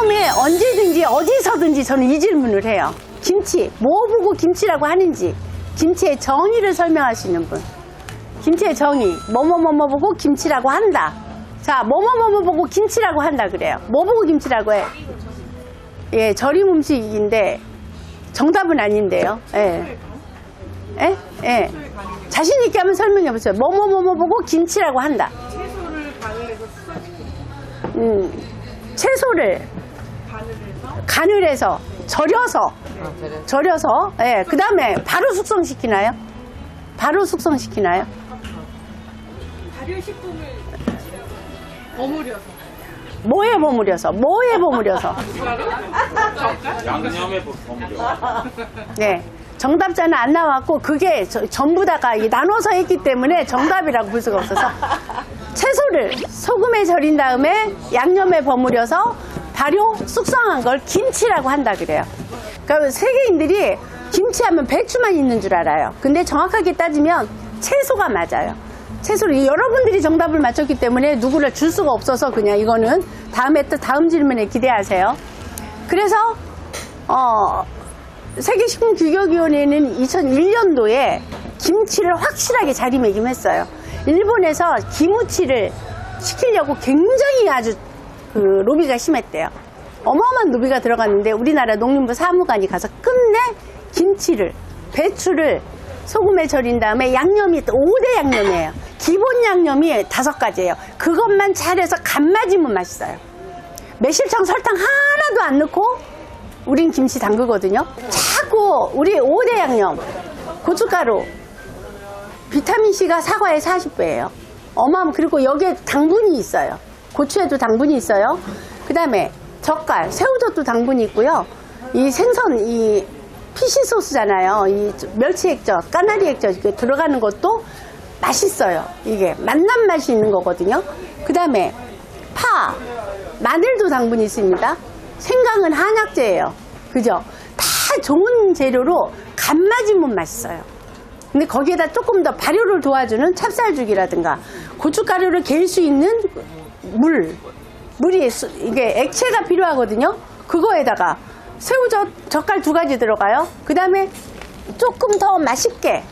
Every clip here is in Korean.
처음에 언제든지 어디서든지 저는 이 질문을 해요. 김치, 뭐 보고 김치라고 하는지. 김치의 정의를 설명하시는 분. 김치의 정의. 뭐뭐뭐뭐 보고 김치라고 한다. 자, 뭐뭐뭐뭐 보고 김치라고 한다 그래요. 뭐 보고 김치라고 해? 예, 절임 음식인데 정답은 아닌데요. 예. 예? 예. 자신 있게 한번 설명해 보세요. 뭐뭐뭐뭐 보고 김치라고 한다. 채소를 가늘해서 숙성시키는. 채소를 간을 해서 절여서 예, 그 다음에 바로 숙성시키나요? 바로 숙성시키나요? 발효식품을 버무려서. 뭐에 버무려서? 뭐에 버무려서? 양념에 버무려. 네. 정답자는 안 나왔고 그게 전부 다가 나눠서 했기 때문에 정답이라고 볼 수가 없어서 채소를 소금에 절인 다음에 양념에 버무려서 발효 숙성한 걸 김치라고 한다 그래요. 그러니까 세계인들이 김치하면 배추만 있는 줄 알아요. 근데 정확하게 따지면 채소가 맞아요. 채소를 여러분들이 정답을 맞췄기 때문에 누구를 줄 수가 없어서 그냥 이거는 다음에 또 다음 질문에 기대하세요. 그래서 세계식품규격위원회는 2001년도에 김치를 확실하게 자리매김했어요. 일본에서 기무치를 시키려고 굉장히 아주 그 로비가 심했대요. 어마어마한 로비가 들어갔는데 우리나라 농림부 사무관이 가서 끝내 김치를, 배추를 소금에 절인 다음에 양념이 5대 양념이에요. 기본 양념이 5가지예요. 그것만 잘해서 간 맞으면 맛있어요. 매실청, 설탕 하나도 안 넣고 우린 김치 담그거든요. 자꾸 우리 5대 양념, 고춧가루, 비타민C가 사과의 40배예요. 그리고 여기에 당분이 있어요. 고추에도 당분이 있어요. 그 다음에 젓갈, 새우젓도 당분이 있고요. 이 생선, 이 피시 소스잖아요. 이 멸치 액젓, 까나리 액젓 이게 들어가는 것도 맛있어요. 이게 맛난 맛이 있는 거거든요. 그 다음에 파, 마늘도 당분이 있습니다. 생강은 한약재예요. 그죠? 다 좋은 재료로 간 맞으면 맛있어요. 근데 거기에다 조금 더 발효를 도와주는 찹쌀죽이라든가 고춧가루를 개일 수 있는 물이 이게 액체가 필요하거든요. 그거에다가 새우젓, 젓갈 2가지 들어가요. 그 다음에 조금 더 맛있게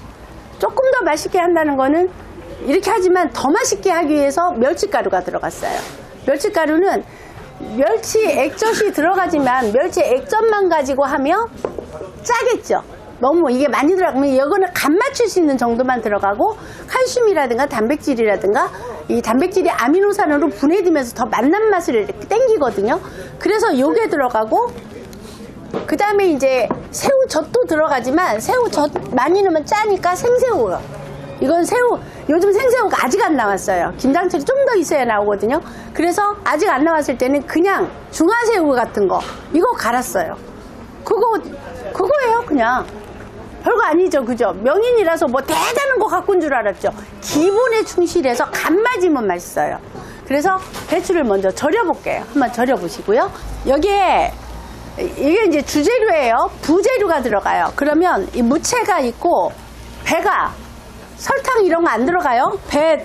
한다는 거는 이렇게 하지만 더 맛있게 하기 위해서 멸치가루가 들어갔어요. 멸치가루는 멸치 액젓이 들어가지만 멸치 액젓만 가지고 하면 짜겠죠. 너무 이게 많이 들어가면 이거는 간 맞출 수 있는 정도만 들어가고 칼슘이라든가 단백질이라든가 이 단백질이 아미노산으로 분해되면서 더 맛난 맛을 이렇게 땡기거든요. 그래서 요게 들어가고 그 다음에 이제 새우젓도 들어가지만 새우젓 많이 넣으면 짜니까 생새우. 이건 요즘 생새우가 아직 안 나왔어요. 김장철이 좀 더 있어야 나오거든요. 그래서 아직 안 나왔을 때는 그냥 중화새우 같은 거 이거 갈았어요. 그거예요 그냥. 별거 아니죠 그죠? 명인이라서 뭐 대단한 거 갖고 온 줄 알았죠. 기본에 충실해서 간 맞으면 맛있어요. 그래서 배추를 먼저 절여볼게요. 한번 절여보시고요. 여기에 이게 이제 주재료예요. 부재료가 들어가요. 그러면 이 무채가 있고 배가 설탕 이런 거 안 들어가요. 배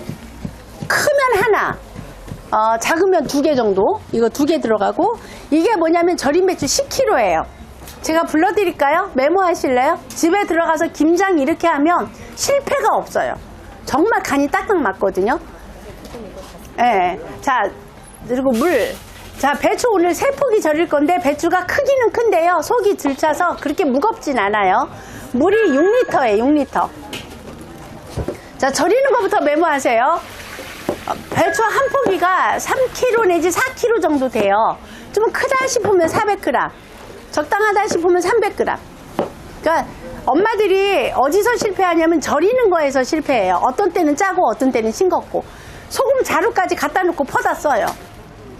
크면 하나, 작으면 2개 정도. 이거 2개 들어가고 이게 뭐냐면 절임 배추 10kg예요. 제가 불러드릴까요? 메모하실래요? 집에 들어가서 김장 이렇게 하면 실패가 없어요. 정말 간이 딱딱 맞거든요. 예. 자, 그리고 물. 자, 배추 오늘 3포기 절일 건데 배추가 크기는 큰데요. 속이 들쳐서 그렇게 무겁진 않아요. 물이 6리터예요. 6리터. 자, 절이는 것부터 메모하세요. 배추 한 포기가 3kg 내지 4kg 정도 돼요. 좀 크다 싶으면 400g. 적당하다 싶으면 300g. 그러니까 엄마들이 어디서 실패하냐면 절이는 거에서 실패해요. 어떤 때는 짜고 어떤 때는 싱겁고 소금 자루까지 갖다 놓고 퍼다 써요.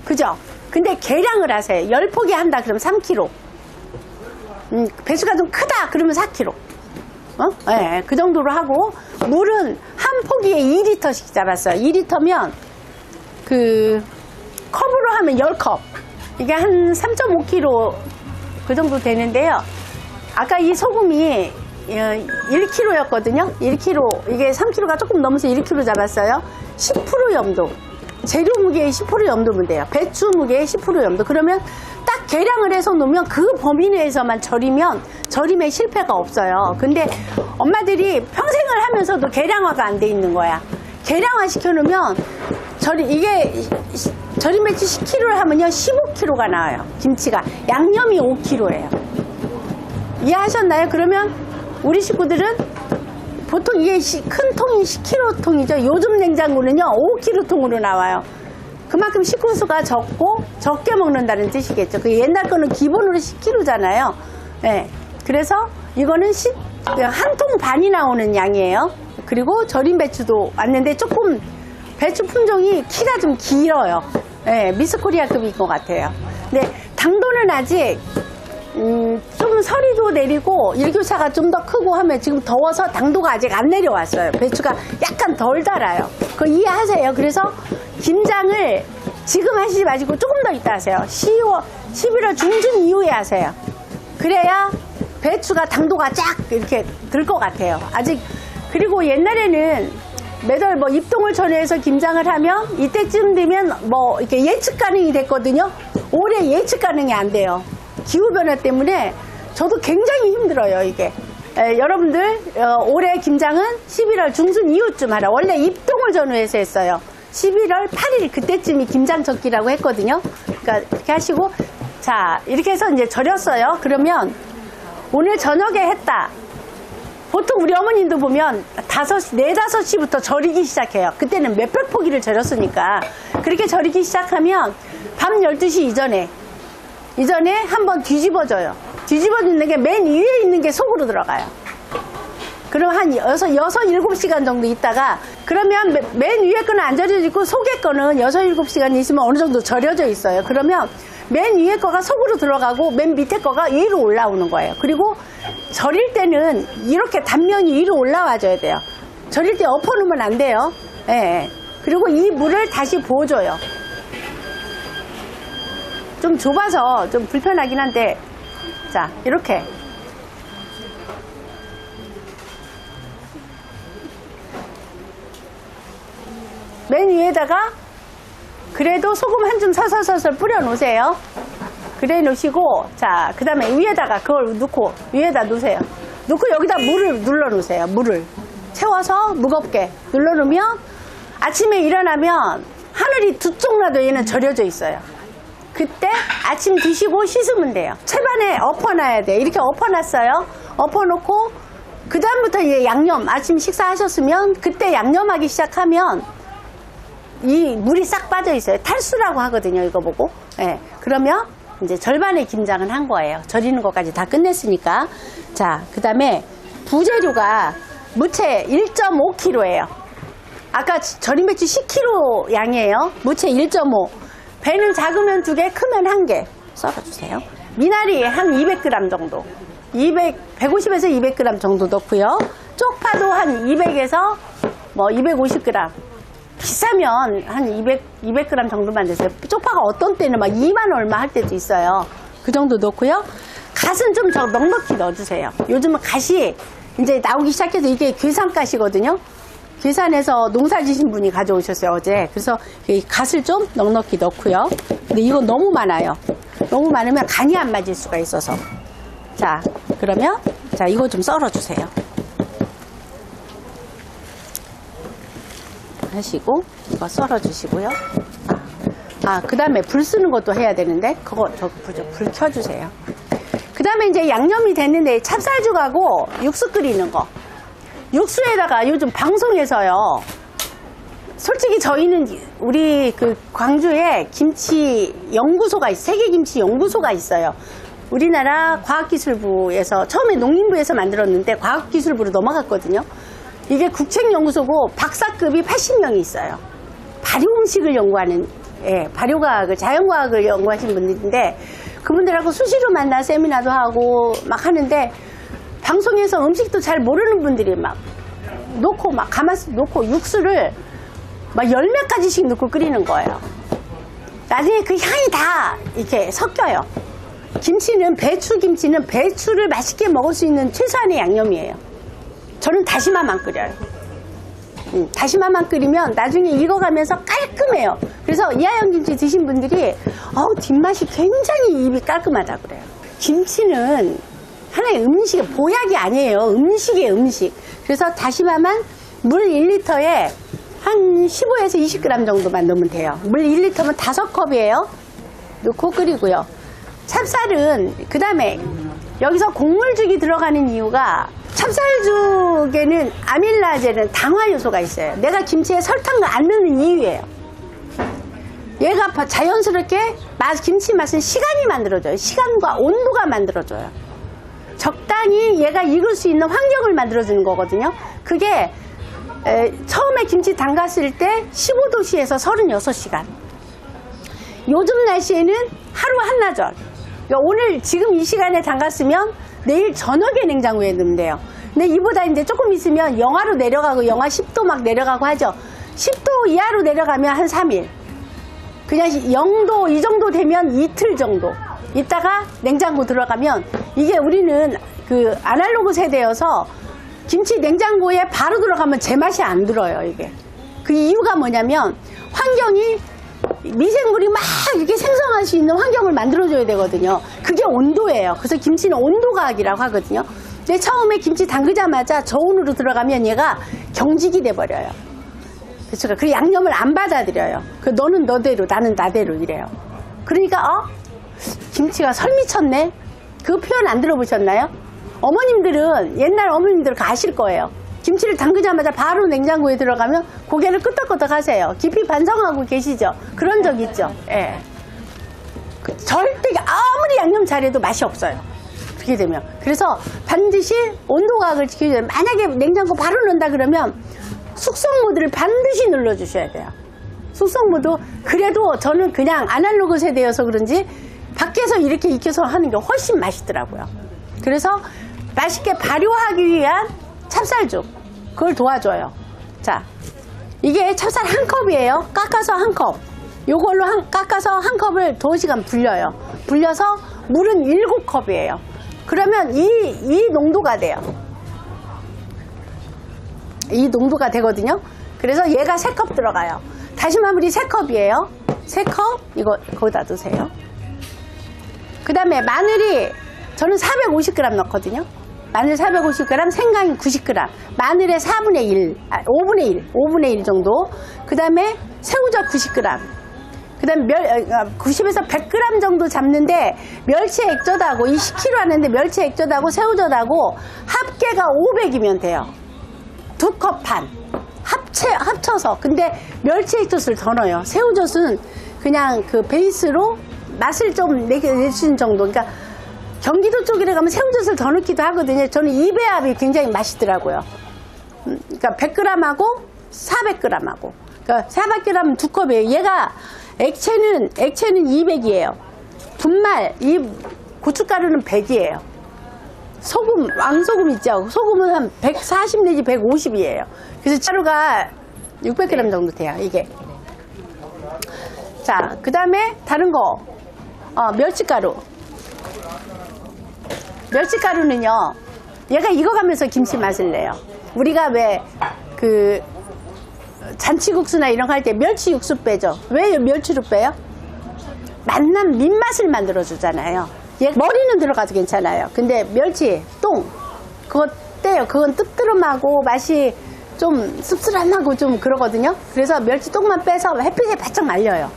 그죠? 근데 계량을 하세요. 10포기 한다 그러면 3kg. 배수가 좀 크다 그러면 4kg. 네, 그 정도로 하고 물은 한 포기에 2리터씩 잡았어요. 2리터면 그 컵으로 하면 10컵. 이게 한 3.5kg 그 정도 되는데요. 아까 이 소금이 1kg였거든요. 1kg, 이게 3kg가 조금 넘어서 1kg 잡았어요. 10% 염도. 재료 무게의 10% 염도면 돼요. 배추 무게의 10% 염도. 그러면 딱 계량을 해서 놓으면 그 범위 내에서만 절임에 실패가 없어요. 근데 엄마들이 평생을 하면서도 계량화가 안 돼 있는 거야. 계량화 시켜놓으면 이게 절임배추 10kg를 하면요 15kg가 나와요. 김치가 양념이 5kg예요. 이해하셨나요? 그러면 우리 식구들은 보통 이게 큰 통이 10kg 통이죠. 요즘 냉장고는요 5kg 통으로 나와요. 그만큼 식구수가 적고 적게 먹는다는 뜻이겠죠. 그 옛날 거는 기본으로 10kg잖아요. 네. 그래서 이거는 한 통 반이 나오는 양이에요. 그리고 절임 배추도 왔는데 조금 배추 품종이 키가 좀 길어요. 네, 미스코리아급인 것 같아요. 근데 당도는 아직 좀 서리도 내리고 일교차가 좀 더 크고 하면 지금 더워서 당도가 아직 안 내려왔어요. 배추가 약간 덜 달아요. 그거 이해하세요. 그래서 김장을 지금 하시지 마시고 조금 더 이따 하세요. 11월 중순 이후에 하세요. 그래야 배추가 당도가 쫙 이렇게 들 것 같아요. 아직. 그리고 옛날에는 매달 입동을 전후해서 김장을 하면 이때쯤 되면 이렇게 예측 가능이 됐거든요. 올해 예측 가능이 안 돼요. 기후변화 때문에 저도 굉장히 힘들어요, 이게. 여러분들, 올해 김장은 11월 중순 이후쯤 하라. 원래 입동을 전후해서 했어요. 11월 8일 그때쯤이 김장젓기라고 했거든요. 그러니까 이렇게 하시고, 자, 이렇게 해서 이제 절였어요. 그러면 오늘 저녁에 했다. 보통 우리 어머님도 보면 4-5시부터 절이기 시작해요. 그때는 몇백 포기를 절였으니까. 그렇게 절이기 시작하면 밤 12시 이전에 한번 뒤집어줘요. 뒤집어주는 게 맨 위에 있는 게 속으로 들어가요. 그럼 한 6-7시간 정도 있다가 그러면 맨 위에 거는 안 절여져 있고 속에 거는 6-7시간 있으면 어느 정도 절여져 있어요. 그러면 맨 위에 거가 속으로 들어가고 맨 밑에 거가 위로 올라오는 거예요. 그리고 절일 때는 이렇게 단면이 위로 올라와줘야 돼요. 절일 때 엎어놓으면 안 돼요. 예. 그리고 이 물을 다시 부어줘요. 좀 좁아서 좀 불편하긴 한데, 자, 이렇게. 맨 위에다가 그래도 소금 한 줌 서서서서 뿌려 놓으세요. 그래 놓으시고, 자, 그 다음에 위에다가 그걸 넣고, 위에다 놓으세요. 놓고 여기다 물을 눌러 놓으세요. 물을 채워서 무겁게 눌러 놓으면 아침에 일어나면 하늘이 두 쪽 나도 얘는 절여져 있어요. 그때 아침 드시고 씻으면 돼요. 채반에 엎어놔야 돼요. 이렇게 엎어놨어요. 엎어놓고 그 다음부터 이제 양념, 아침 식사하셨으면 그때 양념하기 시작하면 이 물이 싹 빠져 있어요. 탈수라고 하거든요. 이거 보고. 예. 그러면 이제 절반의 김장은 한 거예요. 절이는 것까지 다 끝냈으니까. 자, 그 다음에 부재료가 무채 1.5kg예요. 아까 절임 배추 10kg 양이에요. 무채 1.5. 배는 작으면 2개, 크면 1개 썰어주세요. 미나리 한 200g 정도. 150에서 200g 정도 넣고요. 쪽파도 한 200에서 250g. 비싸면 한 200g 정도만 넣으세요. 쪽파가 어떤 때는 막 2만 얼마 할 때도 있어요. 그 정도 넣고요. 갓은 좀 넉넉히 넣어주세요. 요즘은 갓이 이제 나오기 시작해서 이게 괴산갓이거든요. 괴산에서 농사 지신 분이 가져오셨어요, 어제. 그래서 이 갓을 좀 넉넉히 넣고요. 근데 이건 너무 많아요. 너무 많으면 간이 안 맞을 수가 있어서. 자, 그러면 자, 이거 좀 썰어주세요. 하시고 이거 썰어주시고요. 그 다음에 불 쓰는 것도 해야 되는데 그거 불 켜주세요. 그 다음에 이제 양념이 됐는데 찹쌀죽하고 육수 끓이는 거. 육수에다가 요즘 방송에서요. 솔직히 저희는 우리 그 광주에 김치 연구소가 세계 김치 연구소가 있어요. 우리나라 과학기술부에서 처음에 농림부에서 만들었는데 과학기술부로 넘어갔거든요. 이게 국책연구소고 박사급이 80명이 있어요. 발효 음식을 연구하는, 발효과학을, 자연과학을 연구하신 분들인데 그분들하고 수시로 만나 세미나도 하고 막 하는데 방송에서 음식도 잘 모르는 분들이 막 놓고 막 가마솥 놓고 육수를 막 10몇 가지씩 넣고 끓이는 거예요. 나중에 그 향이 다 이렇게 섞여요. 김치는 배추김치는 배추를 맛있게 먹을 수 있는 최소한의 양념이에요. 저는 다시마만 끓여요. 다시마만 끓이면 나중에 익어가면서 깔끔해요. 그래서 이하영 김치 드신 분들이 뒷맛이 굉장히 입이 깔끔하다 그래요. 김치는 하나의 음식의 보약이 아니에요. 음식이에요, 음식. 그래서 다시마만 물 1리터에 한 15에서 20g 정도만 넣으면 돼요. 물 1리터면 5컵이에요. 넣고 끓이고요. 찹쌀은 그 다음에 여기서 곡물죽이 들어가는 이유가 찹쌀죽에는 아밀라제는 당화 요소가 있어요. 내가 김치에 설탕을 안 넣는 이유예요. 얘가 자연스럽게 김치 맛은 시간이 만들어줘요. 시간과 온도가 만들어줘요. 적당히 얘가 익을 수 있는 환경을 만들어주는 거거든요. 그게 처음에 김치 담갔을 때 15도씨에서 36시간. 요즘 날씨에는 하루 한나절. 그러니까 오늘 지금 이 시간에 담갔으면 내일 저녁에 냉장고에 넣으면 돼요. 근데 이보다 이제 조금 있으면 영하로 내려가고 영하 10도 막 내려가고 하죠. 10도 이하로 내려가면 한 3일. 그냥 0도 이 정도 되면 이틀 정도. 이따가 냉장고 들어가면 이게 우리는 그 아날로그 세대여서 김치 냉장고에 바로 들어가면 제맛이 안 들어요, 이게. 그 이유가 뭐냐면 환경이 미생물이 막 이렇게 생성할 수 있는 환경을 만들어줘야 되거든요. 그게 온도예요. 그래서 김치는 온도과학이라고 하거든요. 근데 처음에 김치 담그자마자 저온으로 들어가면 얘가 경직이 돼버려요. 그렇죠. 그 양념을 안 받아들여요. 그 너는 너대로 나는 나대로 이래요. 그러니까 김치가 설미쳤네. 그 표현 안 들어보셨나요? 어머님들은 옛날 어머님들 아실 거예요. 김치를 담그자마자 바로 냉장고에 들어가면 고개를 끄덕끄덕 하세요. 깊이 반성하고 계시죠? 그런 적 있죠? 예. 절대 아무리 양념 잘해도 맛이 없어요. 그렇게 되면. 그래서 반드시 온도각을 지켜줘야 돼요. 만약에 냉장고 바로 넣는다 그러면 숙성 모드를 반드시 눌러주셔야 돼요. 숙성 모드. 그래도 저는 그냥 아날로그 세대여서 그런지 밖에서 이렇게 익혀서 하는 게 훨씬 맛있더라고요. 그래서 맛있게 발효하기 위한 찹쌀죽, 그걸 도와줘요. 자, 이게 찹쌀 한 컵이에요. 깎아서 한 컵. 요걸로 깎아서 한 컵을 2시간 불려요. 불려서 물은 7컵이에요. 그러면 이 농도가 돼요. 이 농도가 되거든요. 그래서 얘가 3컵 들어가요. 다시마물이 3컵이에요. 3컵, 이거 거기다 두세요. 그 다음에 마늘이 저는 450g 넣거든요. 마늘 450g, 생강이 90g, 마늘의 4분의 1, 5분의 1 정도. 그 다음에 새우젓 90g. 그 다음에 90에서 100g 정도 잡는데 멸치 액젓하고 이 10kg 하는데 멸치 액젓하고 새우젓하고 합계가 500이면 돼요. 2컵 반. 합쳐서. 근데 멸치 액젓을 더 넣어요. 새우젓은 그냥 그 베이스로 맛을 좀 내주는 정도. 그러니까 경기도 쪽에 가면 새우젓을 더 넣기도 하거든요. 저는 이 배합이 굉장히 맛있더라고요. 그러니까 100g하고 400g하고. 그러니까 400g 2컵이에요. 얘가 액체는 200이에요. 분말, 이 고춧가루는 100이에요. 소금, 왕소금 있죠? 소금은 한 140 내지 150이에요. 그래서 가루가 600g 정도 돼요, 이게. 자, 그 다음에 다른 거. 멸치가루. 멸치가루는요, 얘가 익어가면서 김치 맛을 내요. 우리가 왜, 잔치국수나 이런 거 할 때 멸치 육수 빼죠. 왜 멸치로 빼요? 맛난 민맛을 만들어주잖아요. 얘 머리는 들어가도 괜찮아요. 근데 멸치, 똥, 그거 떼요. 그건 뜨뜨름하고 맛이 좀 씁쓸하고 좀 그러거든요. 그래서 멸치 똥만 빼서 햇빛에 바짝 말려요.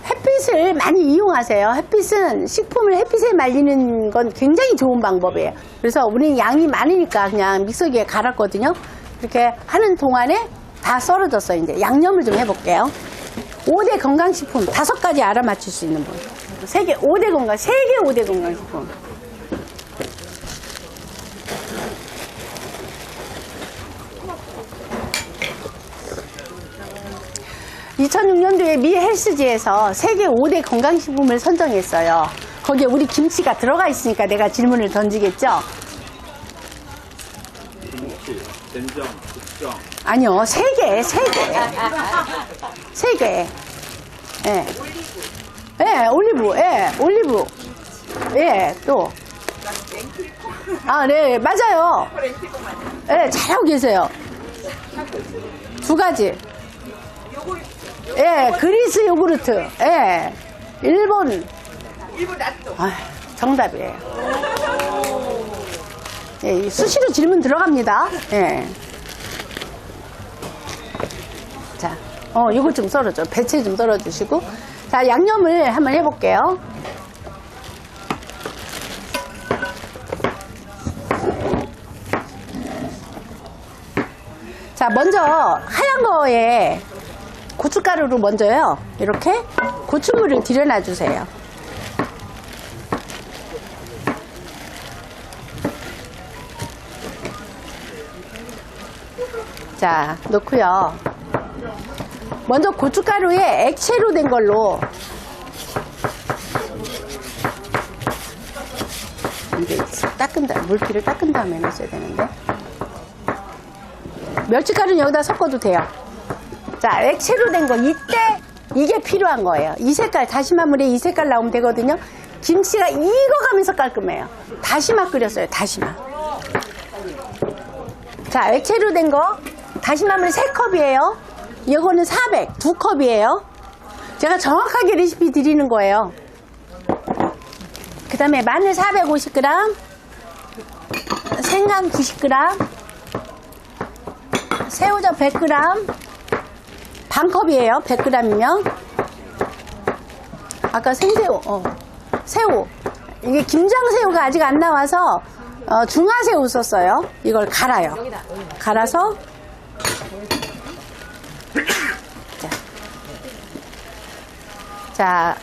햇빛을 많이 이용하세요. 햇빛은 식품을 햇빛에 말리는 건 굉장히 좋은 방법이에요. 그래서 우리는 양이 많으니까 그냥 믹서기에 갈았거든요. 이렇게 하는 동안에 다 썰어졌어요. 이제 양념을 좀 해볼게요. 5대 건강식품 5가지 알아맞힐 수 있는 분. 5대 건강식품. 2006년도에 미 헬스지에서 세계 5대 건강식품을 선정했어요. 거기에 우리 김치가 들어가 있으니까 내가 질문을 던지겠죠? 김치, 된장, 국장. 아니요, 3개. 예. 예, 올리브. 예, 또. 네, 맞아요. 예, 잘하고 계세요. 두 가지. 예, 그리스 요구르트. 예, 일본 낫또. 아, 정답이에요. 예, 수시로 질문 들어갑니다. 예. 자, 이거 좀 썰어줘. 배채 좀 썰어주시고. 자, 양념을 한번 해볼게요. 자, 먼저 하얀 거에 고춧가루로 먼저요. 이렇게 고추물을 들여놔 주세요. 자, 넣고요. 먼저 고춧가루에 액체로 된 걸로 이게 닦은 다음 물기를 닦은 다음에 넣어야 되는데 멸치가루는 여기다 섞어도 돼요. 자, 액체로 된 거 이때 이게 필요한 거예요. 이 색깔 다시마물에 이 색깔 나오면 되거든요. 김치가 익어가면서 깔끔해요. 다시마 끓였어요. 다시마. 자, 액체로 된 거 다시마물 3컵이에요. 이거는 400, 2컵이에요. 제가 정확하게 레시피 드리는 거예요. 그 다음에 마늘 450g, 생강 90g, 새우젓 100g, 반 컵이에요. 100g이면. 아까 생새우, 새우. 이게 김장새우가 아직 안 나와서 중화새우 썼어요. 이걸 갈아요. 갈아서 자,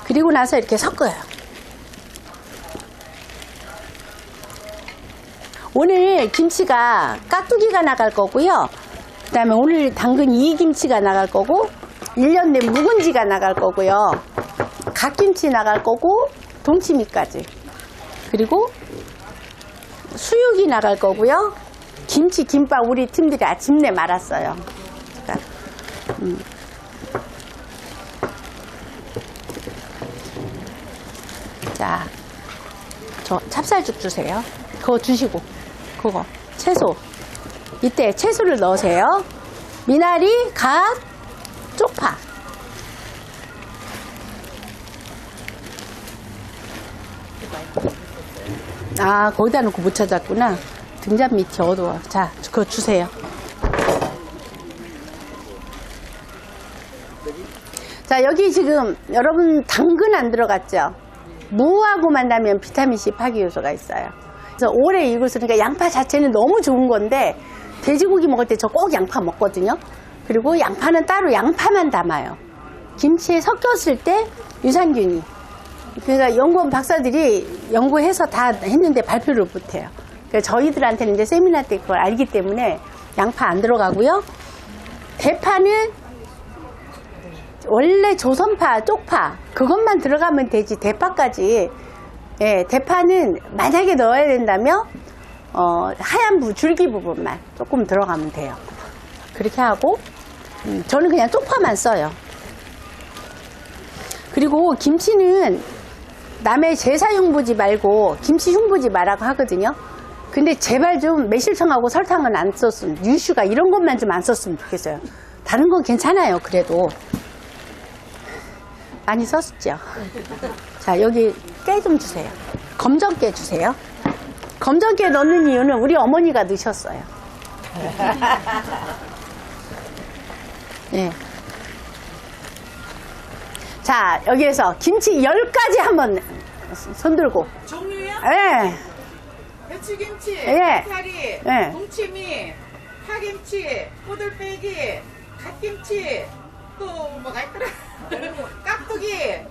그리고 나서 이렇게 섞어요. 오늘 김치가 깍두기가 나갈 거고요. 그 다음에 오늘 담근 이김치가 나갈 거고 1년 된 묵은지가 나갈 거고요. 갓김치 나갈 거고 동치미까지. 그리고 수육이 나갈 거고요. 김치, 김밥 우리 팀들이 아침내 말았어요. 자, 저 찹쌀죽 주세요. 그거 주시고, 그거 채소. 이때 채소를 넣으세요. 미나리, 갓, 쪽파. 아, 거기다 놓고 못 찾았구나. 등잔 밑이 어두워. 자, 그거 주세요. 자, 여기 지금 여러분 당근 안 들어갔죠? 무하고 만나면 비타민C 파기 요소가 있어요. 그래서 오래 익었으니까 양파 자체는 너무 좋은 건데 돼지고기 먹을 때 저 꼭 양파 먹거든요. 그리고 양파는 따로 양파만 담아요. 김치에 섞였을 때 유산균이. 그러니까 연구원 박사들이 연구해서 다 했는데 발표를 못해요. 그러니까 저희들한테는 이제 세미나 때 그걸 알기 때문에 양파 안 들어가고요. 대파는 원래 조선파, 쪽파 그것만 들어가면 되지 대파까지. 예, 대파는 만약에 넣어야 된다면 하얀 줄기 부분만 조금 들어가면 돼요. 그렇게 하고 저는 그냥 쪽파만 써요. 그리고 김치는 남의 제사 흉보지 말고 김치 흉보지 말라고 하거든요. 근데 제발 좀 매실청하고 설탕은 안 썼으면, 유슈가 이런 것만 좀 안 썼으면 좋겠어요. 다른 건 괜찮아요. 그래도 많이 썼죠. 자, 여기 깨 좀 주세요. 검정깨 주세요. 검정깨 넣는 이유는 우리 어머니가 넣으셨어요. 예. 자, 여기에서 김치 10가지 한번 손들고. 종류요? 예. 배추김치, 예. 파리, 예. 동치미, 파김치, 꼬들빼기, 갓김치, 또 뭐가 있더라? 깍두기,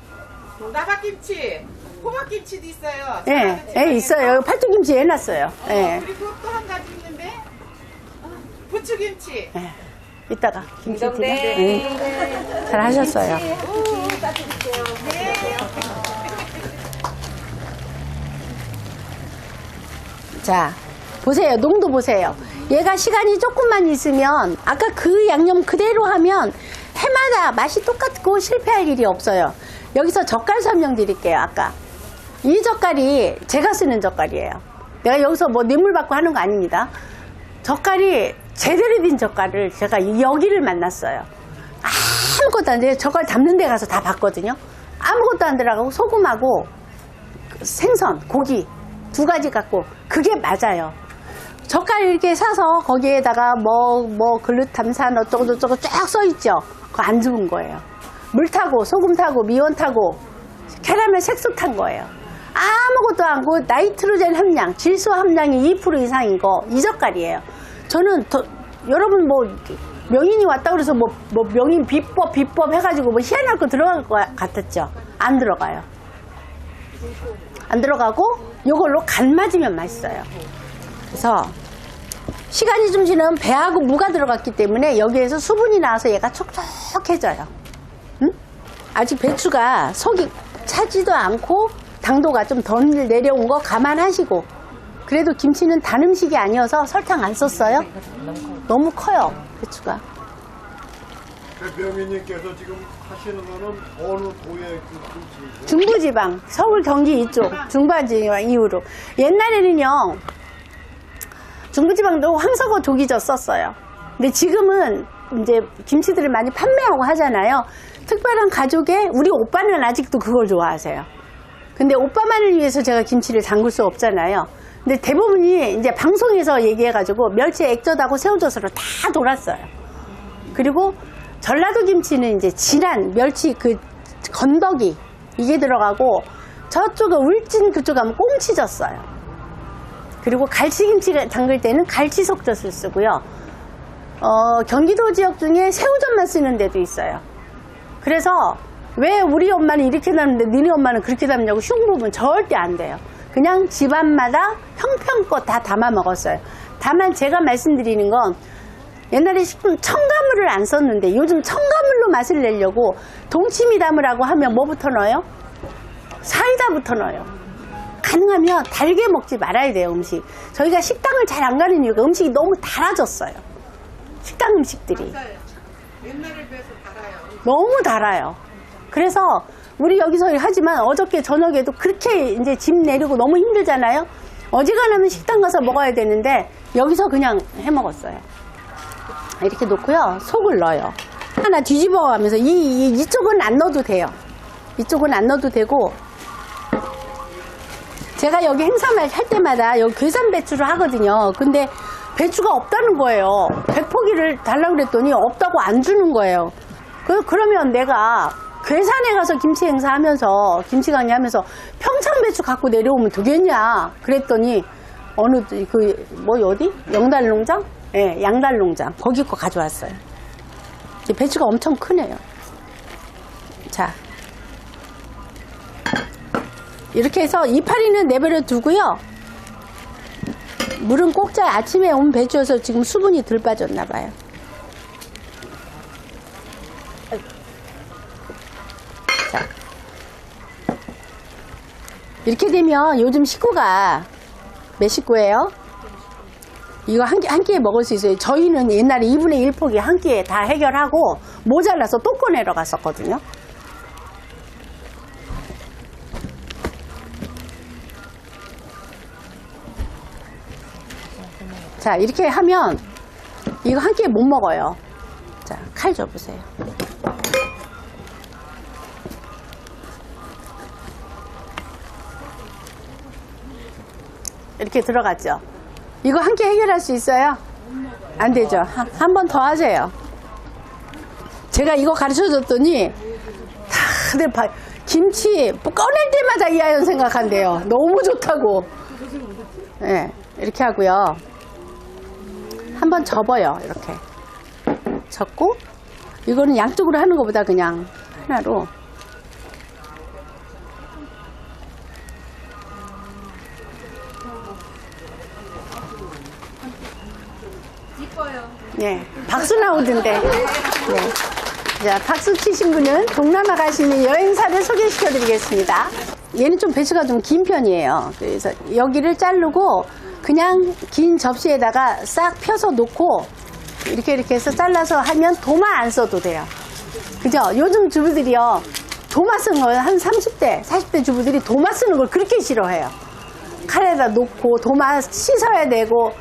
나박김치, 호박김치도 있어요. 예, 예, 있어요. 팔뚝김치 해놨어요. 예. 그리고 또 한 가지 있는데 부추김치. 예. 이따가 김치 드려. 예. 잘 하셨어요. 자, 보세요. 농도 보세요. 얘가 시간이 조금만 있으면 아까 그 양념 그대로 하면 해마다 맛이 똑같고 실패할 일이 없어요. 여기서 젓갈 설명드릴게요. 아까 이 젓갈이 제가 쓰는 젓갈이에요. 내가 여기서 뭐 뇌물 받고 하는 거 아닙니다. 젓갈이 제대로 된 젓갈을 제가 여기를 만났어요. 아무것도 안 돼. 젓갈 담는 데 가서 다 봤거든요. 아무것도 안 들어가고 소금하고 생선, 고기 2가지 갖고 그게 맞아요. 젓갈 이렇게 사서 거기에다가 뭐 글루탐산 어쩌고저쩌고 쫙 써있죠. 그거 안 좋은 거예요. 물 타고 소금 타고 미원 타고 캐러멜 색소 탄 거예요. 아무것도 안 하고 나이트로젠 함량, 질소 함량이 2% 이상인 거 이 젓갈이에요. 저는 여러분 뭐 명인이 왔다 그래서 뭐 명인 비법 해가지고 뭐 희한할 거 들어갈 것 같았죠. 안 들어가요. 안 들어가고 요걸로 간 맞으면 맛있어요. 그래서 시간이 좀 지나면 배하고 무가 들어갔기 때문에 여기에서 수분이 나와서 얘가 촉촉해져요. 응? 아직 배추가 속이 차지도 않고 당도가 좀 덜 내려온 거 감안하시고, 그래도 김치는 단 음식이 아니어서 설탕 안 썼어요. 너무 커요 배추가. 명희님께서 지금 하시는 거는 어느 도의 그 김치? 중부지방, 서울 경기 이쪽 중부지방 이후로. 옛날에는요 중부지방도 황석어 조기젓 썼어요. 근데 지금은 이제 김치들을 많이 판매하고 하잖아요. 특별한 가족에 우리 오빠는 아직도 그걸 좋아하세요. 근데 오빠만을 위해서 제가 김치를 담글 수 없잖아요. 근데 대부분이 이제 방송에서 얘기해가지고 멸치 액젓하고 새우젓으로 다 돌았어요. 그리고 전라도 김치는 이제 진한 멸치 그 건더기 이게 들어가고, 저쪽에 울진 그쪽 가면 꽁치젓 써요. 그리고 갈치김치 담글 때는 갈치속젓을 쓰고요. 경기도 지역 중에 새우젓만 쓰는 데도 있어요. 그래서 왜 우리 엄마는 이렇게 담는데 너네 엄마는 그렇게 담냐고 흉보면 절대 안 돼요. 그냥 집안마다 형편껏 다 담아 먹었어요. 다만 제가 말씀드리는 건, 옛날에 식품 첨가물을 안 썼는데 요즘 첨가물로 맛을 내려고 동치미 담으라고 하면 뭐부터 넣어요? 사이다부터 넣어요. 가능하면 달게 먹지 말아야 돼요. 음식. 저희가 식당을 잘 안 가는 이유가 음식이 너무 달아졌어요. 식당 음식들이 맞아요. 옛날에 비해서 달아요. 너무 달아요. 그래서 우리 여기서 하지만 어저께 저녁에도 그렇게 이제 짐 내리고 너무 힘들잖아요. 어지간하면 식당 가서 먹어야 되는데 여기서 그냥 해 먹었어요. 이렇게 놓고요. 속을 넣어요. 하나 뒤집어 가면서 이쪽은 안 넣어도 돼요. 이쪽은 안 넣어도 되고, 제가 여기 행사말 할 때마다 여기 괴산 배추를 하거든요. 근데 배추가 없다는 거예요. 100포기를 달라고 그랬더니 없다고 안 주는 거예요. 그러면 내가 괴산에 가서 김치 행사하면서 김치 강의 하면서 평창 배추 갖고 내려오면 되겠냐 그랬더니, 어느 어디? 영달농장? 예, 양달농장 거기 거 가져왔어요. 배추가 엄청 크네요. 자, 이렇게 해서 이파리는 내버려 두고요. 물은 꼭 짜요. 아침에 온 배추여서 지금 수분이 덜 빠졌나 봐요. 자, 이렇게 되면 요즘 식구가 몇 식구예요? 이거 한 끼에 먹을 수 있어요. 저희는 옛날에 2분의 1포기 한 끼에 다 해결하고 모자라서 또 꺼내러 갔었거든요. 자, 이렇게 하면 이거 한 끼에 못 먹어요. 자, 칼 줘보세요. 이렇게 들어갔죠. 이거 한 끼 해결할 수 있어요? 안 되죠. 한 번 더 하세요. 제가 이거 가르쳐 줬더니 다들 김치 꺼낼 때마다 이하연 생각한대요. 너무 좋다고. 네, 이렇게 하고요. 한번 접어요. 이렇게 접고, 이거는 양쪽으로 하는 것보다 그냥 하나로. 네, 박수 나오던데. 네. 자, 박수 치신 분은 동남아 가시는 여행사를 소개시켜 드리겠습니다. 얘는 좀 배추가 좀 긴 편이에요. 그래서 여기를 자르고 그냥 긴 접시에다가 싹 펴서 놓고 이렇게 해서 잘라서 하면 도마 안 써도 돼요. 그죠? 요즘 주부들이요, 도마 쓰는 거 한 30대, 40대 주부들이 도마 쓰는 걸 그렇게 싫어해요. 칼에다 놓고 도마 씻어야 되고,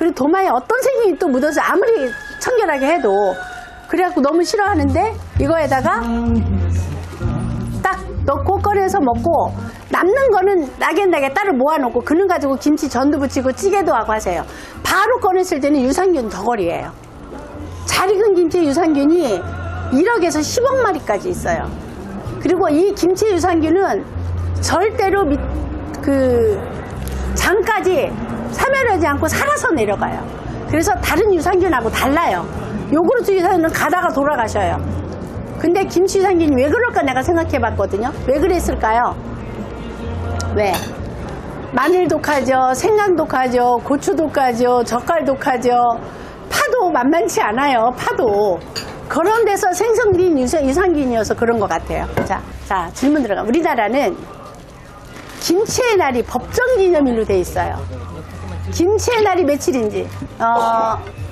그리고 도마에 어떤 생명이 또 묻어서 아무리 청결하게 해도 그래갖고 너무 싫어하는데 이거에다가 딱 넣고 꺼내서 먹고 남는 거는 나겐나게 따로 모아놓고 그는 가지고 김치 전도 부치고 찌개도 하고 하세요. 바로 꺼냈을 때는 유산균 덩어리예요. 잘 익은 김치 유산균이 1억에서 10억 마리까지 있어요. 그리고 이 김치 유산균은 절대로 장까지 사멸하지 않고 살아서 내려가요. 그래서 다른 유산균하고 달라요. 요구르트 유산균은 가다가 돌아가셔요. 근데 김치 유산균이 왜 그럴까 내가 생각해 봤거든요. 왜 그랬을까요? 왜? 마늘 독하죠, 생강 독하죠, 고추 독하죠, 젓갈 독하죠. 파도 만만치 않아요. 파도. 그런 데서 생성된 유산균이어서 그런 것 같아요. 자, 질문 들어가. 우리나라는 김치의 날이 법정 기념일로 돼 있어요. 김치의 날이 며칠인지.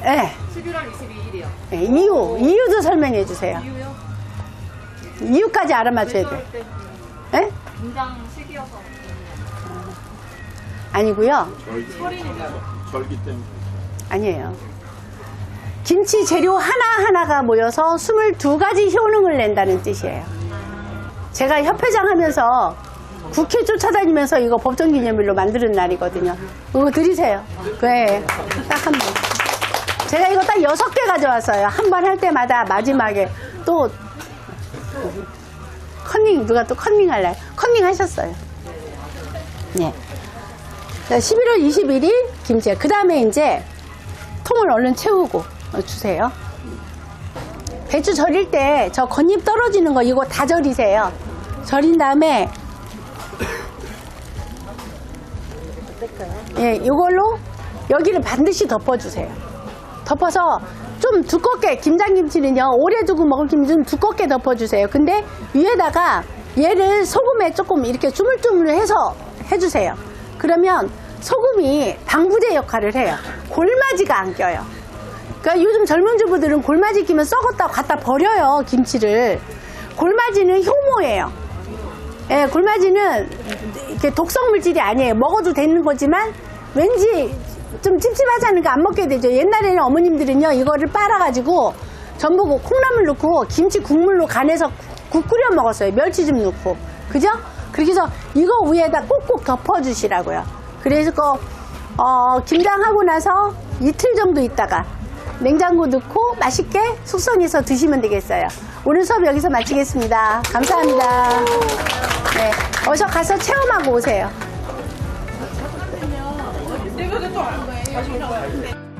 네. 11월 22일이요. 네, 이유도 설명해 주세요. 이유요? 이유까지 알아맞혀야 돼. 네? 김장 시기여서. 아니고요. 절기 때문에. 아니에요. 김치 재료 하나하나가 모여서 22가지 효능을 낸다는 뜻이에요. 제가 협회장 하면서 국회 쫓아다니면서 이거 법정기념일로 만드는 날이거든요. 이거 드리세요. 네, 딱 한 번. 제가 이거 딱 6개 가져왔어요. 한 번 할 때마다 마지막에 또 누가 또 컨닝 할래요? 컨닝 하셨어요. 네. 11월 21일 김치. 그 다음에 이제 통을 얼른 채우고 주세요. 배추 절일 때 저 겉잎 떨어지는 거 이거 다 절이세요. 절인 다음에 예, 이걸로 여기를 반드시 덮어주세요. 덮어서 좀 두껍게, 김장김치는요 오래 두고 먹을 김치 좀 두껍게 덮어주세요. 근데 위에다가 얘를 소금에 조금 이렇게 주물주물해서 해주세요. 그러면 소금이 방부제 역할을 해요. 골마지가 안 껴요. 그러니까 요즘 젊은 주부들은 골마지 끼면 썩었다고 갖다 버려요, 김치를. 골마지는 효모예요. 예, 골마지는 이렇게 독성 물질이 아니에요. 먹어도 되는 거지만 왠지 좀 찝찝하지 안 먹게 되죠. 옛날에는 어머님들은요 이거를 빨아가지고 전부 콩나물 넣고 김치 국물로 간해서 국 끓여 먹었어요. 멸치 좀 넣고. 그죠? 그렇게 해서 이거 위에다 꼭꼭 덮어주시라고요. 그래서 김장하고 나서 이틀 정도 있다가 냉장고 넣고 맛있게 숙성해서 드시면 되겠어요. 오늘 수업 여기서 마치겠습니다. 감사합니다. 네, 어서 가서 체험하고 오세요. 내가 또안 거예요.